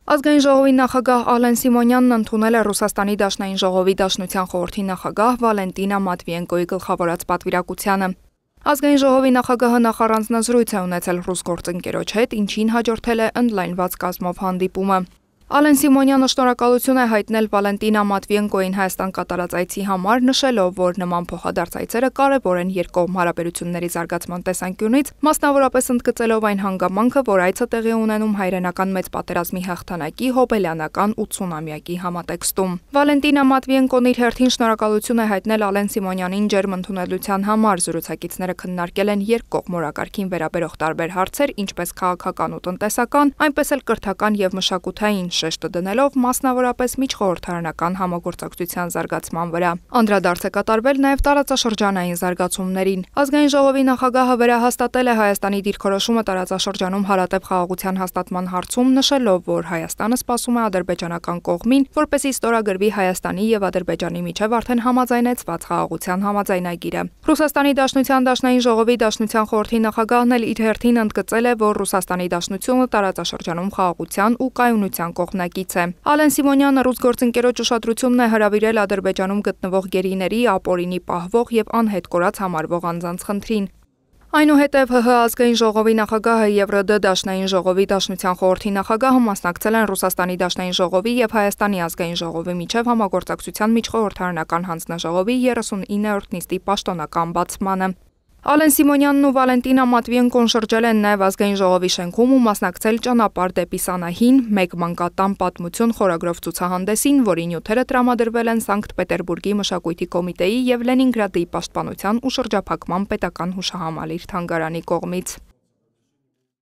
Ազգային ժողովի նախագահ Ալեն Սիմոնյանն ընդունել է Ռուսաստանի Դաշնային ժողովի Դաշնության խորհրդի նախագահ Վալենտինա Մատվիենկոյի գլխավորած պատվիրակությանը։ Ազգային ժողովի նախագահը նախառանձնազրույց է ունեցել ռուս գործընկերոջ հետ, ինչին հաջորդել է ընդլայնված կազմով հանդիպումը։ Ալեն Սիմոնյանը շնորհակալություն է հայտնել Վալենտինա Մատվիենկոյին Հայաստան կատարած այցի համար, նշելով, որ նման փոխադարձ այցերը կարևոր են երկկողմ հարաբերությունների զարգացման տեսանկյունից, մասնավորապես ընդգծելով այն հանգամանքը, որ այցը տեղի ունենում հայրենական մեծ պատերազմի հաղթանակի հոբելյանական 80-ամյակի համատեքստում։ Վալենտինա Մատվիենկոն իր հերթին շնորհակալություն է հայտնել Ալեն Սիմոնյանին ջերմ ընդունելության համար։ Զրուցակիցները քննարկել են երկկողմ օրակարգին վերաբերող տարբեր հարցեր, ինչպես քաղաքական ու տնտեսական, այնպես էլ կրթական եւ մշակութային, շեշտը դնելով մասնավորապես միջխորհրդարանական համագործակցության զարգացման վրա։ Անդրադարձ է կատարվել նաև տարածաշրջանային զարգացումներին։ Ազգային ժողովի նախագահը վերահաստատել է Հայաստանի դիրքորոշումը տարածաշրջանում հարատև խաղաղության հաստատման հարցում, նշելով, որ Հայաստանը սպասում է ադրբեջանական կողմին, որպեսզի ստորագրվի Հայաստանի եւ Ադրբեջանի միջև արդեն համաձայնեցված խաղաղության համաձայնագիրը։ Ռուսաստանի Դաշնության Դաշնային ժողովի Դաշնության խորհրդի նախագահն էլ իր հերթին ընդգծել է, որ Ռուսաստանի Դաշնությունը տարածաշրջանում խաղաղության ու կայունության կողմնակից է։ Ալեն Սիմոնյանը ռուս գործընկերոջ ուշադրությունն է հրավիրել Ադրբեջանում գտնվող գերիների, ապօրինի պահվող եւ անհետ կորած համարվող անձանց խնդրին։ Այնուհետև ՀՀ ազգային ժողովի նախագահը եւ ՌԴ Դաշնային ժողովի Դաշնության խորհրդի նախագահը մասնակցել են Ռուսաստանի Դաշնային ժողովի եւ Հայաստանի ազգային ժողովի միջև համագործակցության միջխորհրդարանական հանձնաժողովի 39-րդ նիստի պաշտոնական բացմանը։ Ալեն Սիմոնյանն ու Վալենտինա Մատվիենկոն շրջել են նաև ազգային ժողովի շենքում ու մասնակցել ճանապարհ դեպի Սանահին, մեկ մանկատան պատմություն խորագրով ցուցահանդեսին, որի նյութերը տրամադրվել են Սանկտ Պետերբուրգի մշակույթի կոմիտեի եւ Լենինգրադի պաշտպանության ու շրջափակման պետական հուշահամալիր թանգարանի կողմից։